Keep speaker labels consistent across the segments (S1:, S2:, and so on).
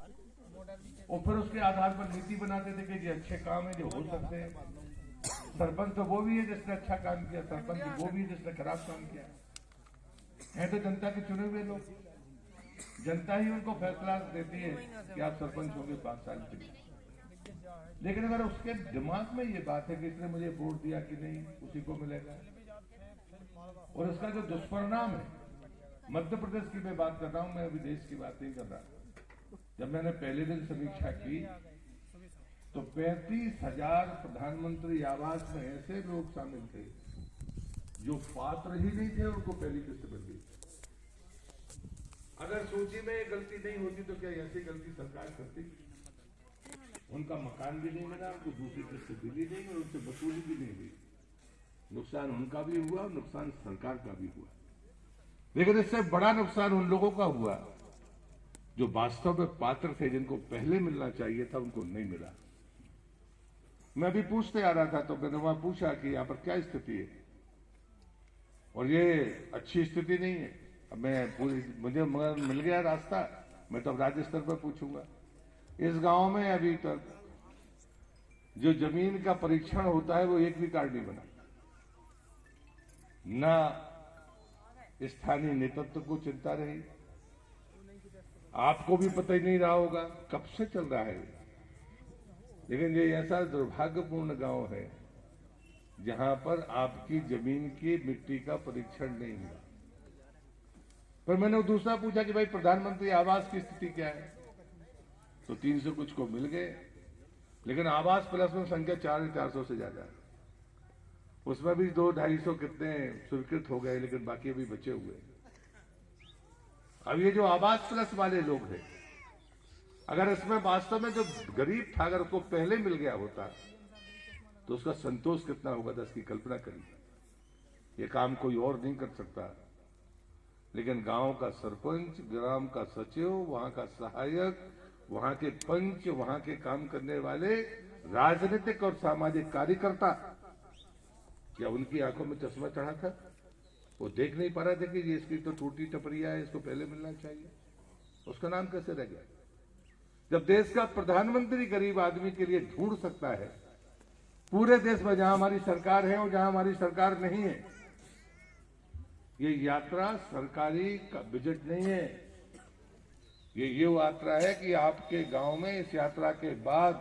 S1: और फिर उसके आधार पर नीति बनाते थे कि ये अच्छे काम है जो हो सकते हैं। सरपंच तो वो भी है जिसने अच्छा काम किया, सरपंच वो भी है जिसने खराब काम किया है। तो जनता के चुने हुए लोग, जनता ही उनको फैसला देती है कि आप सरपंच होंगे 5 साल के लिए। लेकिन अगर उसके दिमाग में ये बात है कि इसने मुझे वोट दिया कि नहीं, उसी को मिलेगा, और इसका जो दुष्परिणाम है, मध्य प्रदेश की मैं बात कर रहा हूं, मैं अभी देश की बात नहीं कर रहा। जब मैंने पहले दिन समीक्षा की तो 35,000 प्रधानमंत्री आवास में ऐसे लोग शामिल थे जो पात्र ही नहीं थे, उनको पहली किस्त मिल गई। अगर सूची में गलती नहीं होती तो क्या ऐसी गलती सरकार करती? उनका मकान भी नहीं मिला, उनको दूसरी किस्त मिली नहीं और उनसे वसूली भी नहीं हुई। नुकसान उनका भी हुआ और नुकसान सरकार का भी हुआ। लेकिन इससे बड़ा नुकसान उन लोगों का हुआ जो वास्तव में पात्र थे, जिनको पहले मिलना चाहिए था, उनको नहीं मिला। मैं अभी पूछते आ रहा था तो मैंने वहां पूछा कि यहां पर क्या स्थिति है, और ये अच्छी स्थिति नहीं है। अब मैं मुझे मगर मिल गया रास्ता, मैं तो अब राज्य स्तर पर पूछूंगा। इस गांव में अभी तक जो जमीन का परीक्षण होता है वो एक भी कार्ड नहीं बना। ना स्थानीय नेतृत्व को चिंता रही, आपको भी पता ही नहीं रहा होगा कब से चल रहा है। लेकिन ये ऐसा दुर्भाग्यपूर्ण गांव है जहां पर आपकी जमीन की मिट्टी का परीक्षण नहीं हुआ। पर मैंने दूसरा पूछा कि भाई प्रधानमंत्री आवास की स्थिति क्या है, तो 300 कुछ को मिल गए, लेकिन आवास प्लस में संख्या 400 से ज्यादा है। उसमें भी 200-250 कितने स्वीकृत हो गए, लेकिन बाकी अभी बचे हुए। अब ये जो आवास प्लस वाले लोग हैं, अगर इसमें वास्तव में जो गरीब था अगर उसको पहले मिल गया होता तो उसका संतोष कितना होगा, तो इसकी कल्पना करिए। ये काम कोई और नहीं कर सकता, लेकिन गांव का सरपंच, ग्राम का सचिव, वहां का सहायक, वहां के पंच, वहां के काम करने वाले राजनीतिक और सामाजिक कार्यकर्ता, क्या उनकी आंखों में चश्मा चढ़ा था? वो देख नहीं पा रहे थे कि ये इसकी तो टूटी टपरिया है, इसको पहले मिलना चाहिए। उसका नाम कैसे रह गया? जब देश का प्रधानमंत्री गरीब आदमी के लिए ढूंढ सकता है पूरे देश में जहां हमारी सरकार है और जहां हमारी सरकार नहीं है। ये यात्रा सरकारी का बजट नहीं है, ये यात्रा है कि आपके गांव में इस यात्रा के बाद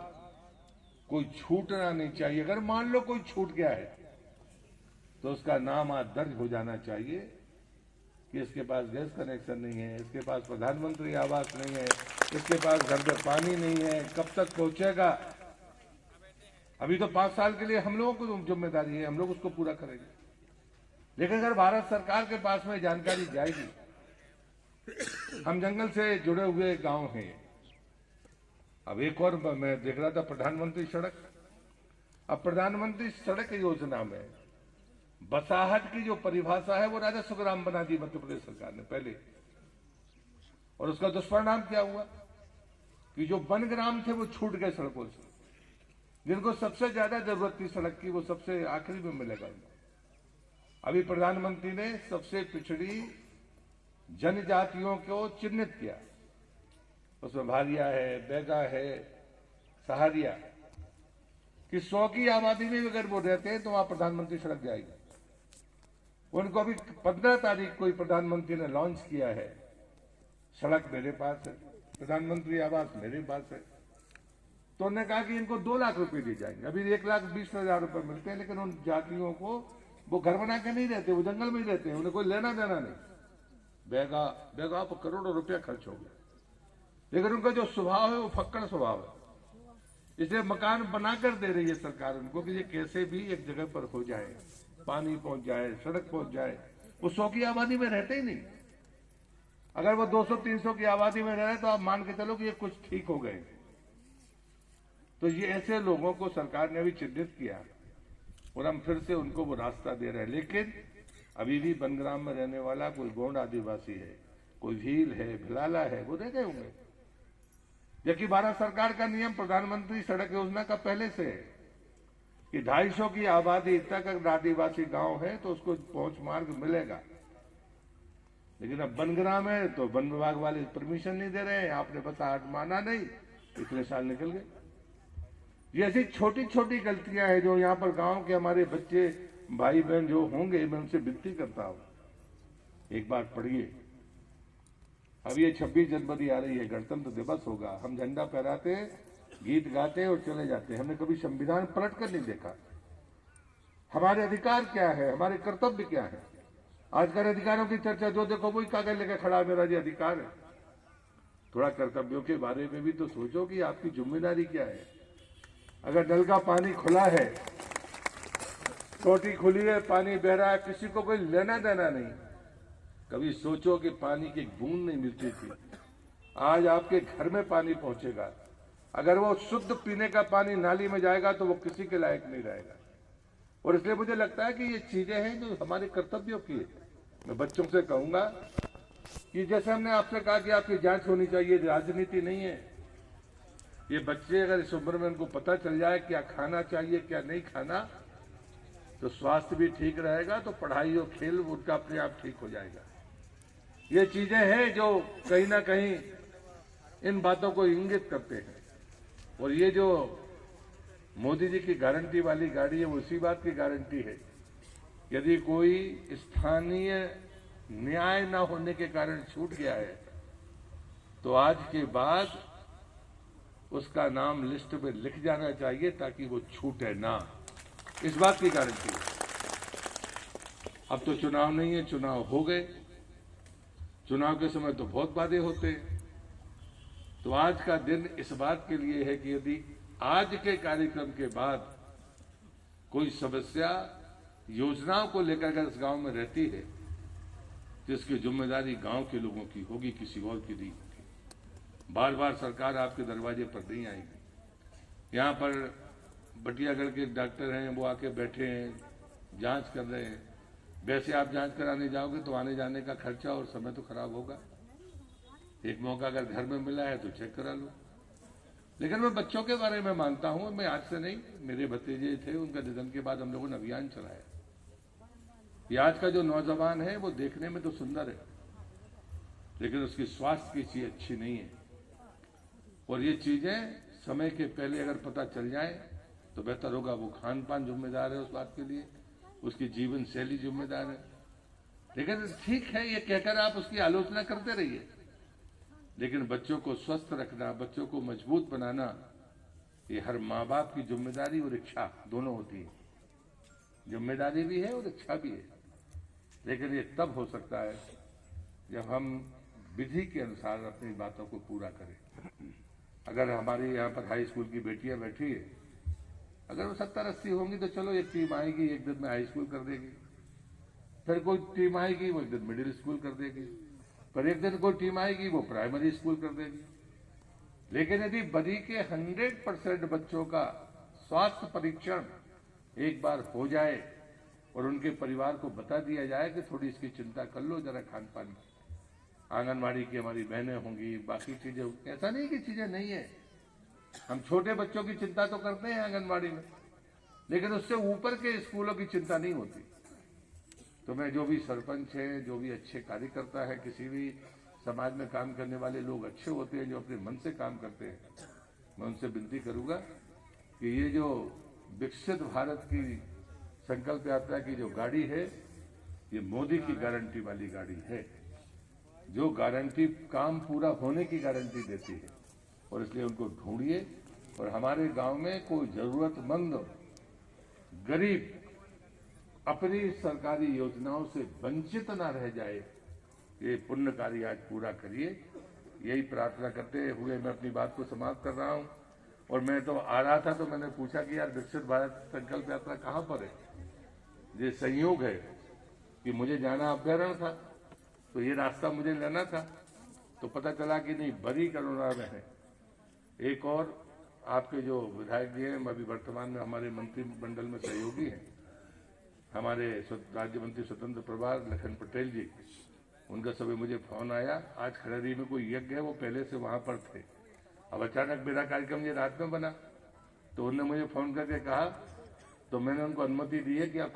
S1: कोई छूटना नहीं चाहिए। अगर मान लो कोई छूट गया है तो उसका नाम आज दर्ज हो जाना चाहिए कि इसके पास गैस कनेक्शन नहीं है, इसके पास प्रधानमंत्री आवास नहीं है, इसके पास घर में पानी नहीं है, कब तक पहुंचेगा। अभी तो 5 साल के लिए हम लोगों को जिम्मेदारी है, हम लोग उसको पूरा करेंगे। लेकिन अगर भारत सरकार के पास में जानकारी जाएगी, हम जंगल से जुड़े हुए गांव हैं। अब एक और मैं देख रहा था प्रधानमंत्री सड़क। अब प्रधानमंत्री सड़क योजना में बसाहट की जो परिभाषा है वो राजस्व ग्राम बना दी मध्य प्रदेश सरकार ने पहले, और उसका दुष्परिणाम क्या हुआ कि जो वन ग्राम थे वो छूट गए सड़कों से। जिनको सबसे ज्यादा जरूरत थी सड़क की, वो सबसे आखिरी में मिलेगा। अभी प्रधानमंत्री ने सबसे पिछड़ी जनजातियों को चिन्हित किया, उसमें भारिया है, बैगा है, सहारिया कि 100 की आबादी में अगर वो रहते हैं तो वहां प्रधानमंत्री सड़क जाएगी। उनको अभी 15 तारीख को ही प्रधानमंत्री ने लॉन्च किया है, सड़क मेरे पास है, प्रधानमंत्री आवास मेरे पास है। तो उन्होंने कहा कि इनको 2 लाख रुपए दिए जाएंगे। अभी 1,20,000 रुपए मिलते हैं, लेकिन उन जातियों को वो घर बना के नहीं रहते, वो जंगल में ही रहते हैं, उन्हें कोई लेना देना नहीं। बैगा पर करोड़ों रुपया खर्च हो गया, लेकिन उनका जो स्वभाव है वो फक्कड़ स्वभाव है। इसलिए मकान बनाकर दे रही है सरकार उनको कि ये कैसे भी एक जगह पर हो जाए, पानी पहुंच जाए, सड़क पहुंच जाए। वो 100 की आबादी में रहते ही नहीं। अगर वो 200-300 की आबादी में रह रहे तो आप मान के चलो कि ये कुछ ठीक हो गए। तो ये ऐसे लोगों को सरकार ने अभी चिन्हित किया और हम फिर से उनको वो रास्ता दे रहे हैं। लेकिन अभी भी बनग्राम में रहने वाला कोई गोंड आदिवासी है, कोई भील है, भिलाला है, वो रह गए होंगे। जबकि भारत सरकार का नियम प्रधानमंत्री सड़क योजना का पहले से है कि 250 की आबादी तक अगर आदिवासी गांव है तो उसको पहुंच मार्ग मिलेगा। लेकिन अब बनग्राम है तो वन विभाग वाले परमिशन नहीं दे रहे हैं, आपने बता आज माना नहीं, इतने साल निकल गए। ये ऐसी छोटी छोटी गलतियां हैं जो यहाँ पर गांव के हमारे बच्चे भाई बहन जो होंगे, मैं उनसे विनती करता हूं, एक बार पढ़िए। अब ये 26 जनवरी आ रही है, गणतंत्र दिवस होगा, हम झंडा फहराते हैं, गीत गाते हैं और चले जाते हैं। हमने कभी संविधान पलट कर नहीं देखा। हमारे अधिकार क्या है, हमारे कर्तव्य क्या है। आजकल अधिकारों की चर्चा जो देखो वही कागज लेकर खड़ा, मेरा ये अधिकार है। थोड़ा कर्तव्यों के बारे में भी तो सोचो कि आपकी जिम्मेदारी क्या है। अगर नल का पानी खुला है, टोटी खुली है, पानी बह रहा है, किसी को कोई लेना देना नहीं। कभी सोचो कि पानी की बूंद नहीं मिलती थी, आज आपके घर में पानी पहुंचेगा। अगर वो शुद्ध पीने का पानी नाली में जाएगा तो वो किसी के लायक नहीं रहेगा। और इसलिए मुझे लगता है कि ये चीजें हैं जो हमारे कर्तव्यों की है। मैं बच्चों से कहूंगा कि जैसे हमने आपसे कहा कि आपकी जांच होनी चाहिए, राजनीति नहीं है। ये बच्चे अगर इस उम्र में उनको पता चल जाए क्या खाना चाहिए क्या नहीं खाना, तो स्वास्थ्य भी ठीक रहेगा, तो पढ़ाई और खेल उनका अपने आप ठीक हो जाएगा। ये चीजें हैं जो कहीं ना कहीं इन बातों को इंगित करते हैं। और ये जो मोदी जी की गारंटी वाली गाड़ी है, वो इसी बात की गारंटी है। यदि कोई स्थानीय न्याय न होने के कारण छूट गया है तो आज के बाद उसका नाम लिस्ट में लिख जाना चाहिए ताकि वो छूटे ना, इस बात की गारंटी है। अब तो चुनाव नहीं है, चुनाव हो गए। चुनाव के समय तो बहुत वादे होते हैं। तो आज का दिन इस बात के लिए है कि यदि आज के कार्यक्रम के बाद कोई समस्या योजनाओं को लेकर अगर इस गांव में रहती है, जिसकी जिम्मेदारी गांव के लोगों की होगी, किसी और की नहीं होगी। बार बार सरकार आपके दरवाजे पर नहीं आएगी। यहाँ पर बटियागढ़ के डॉक्टर हैं, वो आके बैठे हैं, जांच कर रहे हैं। वैसे आप जांच कराने जाओगे तो आने जाने का खर्चा और समय तो खराब होगा। एक मौका अगर घर में मिला है तो चेक करा लो। लेकिन मैं बच्चों के बारे में मानता हूं, मैं आज से नहीं, मेरे भतीजे थे, उनका निधन के बाद हम लोगों ने अभियान चलाया। ये आज का जो नौजवान है वो देखने में तो सुंदर है, लेकिन उसकी स्वास्थ्य की चीज अच्छी नहीं है। और ये चीजें समय के पहले अगर पता चल जाए तो बेहतर होगा। वो खान पान जिम्मेदार है उस बात के लिए, उसकी जीवन शैली जिम्मेदार है। लेकिन ठीक है, ये कहकर आप उसकी आलोचना करते रहिए, लेकिन बच्चों को स्वस्थ रखना, बच्चों को मजबूत बनाना, ये हर माँ बाप की जिम्मेदारी और इच्छा दोनों होती है। जिम्मेदारी भी है और इच्छा भी है। लेकिन ये तब हो सकता है जब हम विधि के अनुसार अपनी बातों को पूरा करें। अगर हमारे यहाँ पर हाई स्कूल की बेटियां बैठी है, अगर वो 70-80 होंगी तो चलो एक टीम आएगी, एक दिन में हाई स्कूल कर देगी। फिर कोई टीम आएगी, वो एक दिन मिडिल स्कूल कर देगी। पर एक दिन कोई टीम आएगी, वो प्राइमरी स्कूल कर देगी। लेकिन यदि बरी के 100% बच्चों का स्वास्थ्य परीक्षण एक बार हो जाए और उनके परिवार को बता दिया जाए कि थोड़ी इसकी चिंता कर लो जरा खान पान की, आंगनबाड़ी की हमारी बहनें होंगी, बाकी चीजें, ऐसा नहीं कि चीजें नहीं है। हम छोटे बच्चों की चिंता तो करते हैं आंगनबाड़ी में, लेकिन उससे ऊपर के स्कूलों की चिंता नहीं होती। तो मैं जो भी सरपंच है, जो भी अच्छे कार्यकर्ता है, किसी भी समाज में काम करने वाले लोग अच्छे होते हैं जो अपने मन से काम करते हैं, मैं उनसे विनती करूंगा कि ये जो विकसित भारत की संकल्प यात्रा की जो गाड़ी है, ये मोदी की गारंटी वाली गाड़ी है, जो गारंटी काम पूरा होने की गारंटी देती है। और इसलिए उनको ढूंढिए और हमारे गांव में कोई जरूरतमंद गरीब अपनी सरकारी योजनाओं से वंचित ना रह जाए, ये पुण्य कार्य आज पूरा करिए। यही प्रार्थना करते हुए मैं अपनी बात को समाप्त कर रहा हूं। और मैं तो आ रहा था तो मैंने पूछा कि यार विकसित भारत संकल्प यात्रा कहां पर है। ये संयोग है कि मुझे जाना अभ्यारण्य था, तो ये रास्ता मुझे लेना था, तो पता चला कि नहीं, बरी करुणा में है। एक और आपके जो विधायक जी हैं, अभी वर्तमान में हमारे मंत्रिमंडल में सहयोगी हैं, हमारे राज्य मंत्री स्वतंत्र प्रभार लखन पटेल जी, उनका सभी मुझे फोन आया। आज खड़री में कोई यज्ञ है, वो पहले से वहां पर थे। अब अचानक मेरा कार्यक्रम ये रात में बना, तो उन्होंने मुझे फोन करके कहा, तो मैंने उनको अनुमति दी है कि आप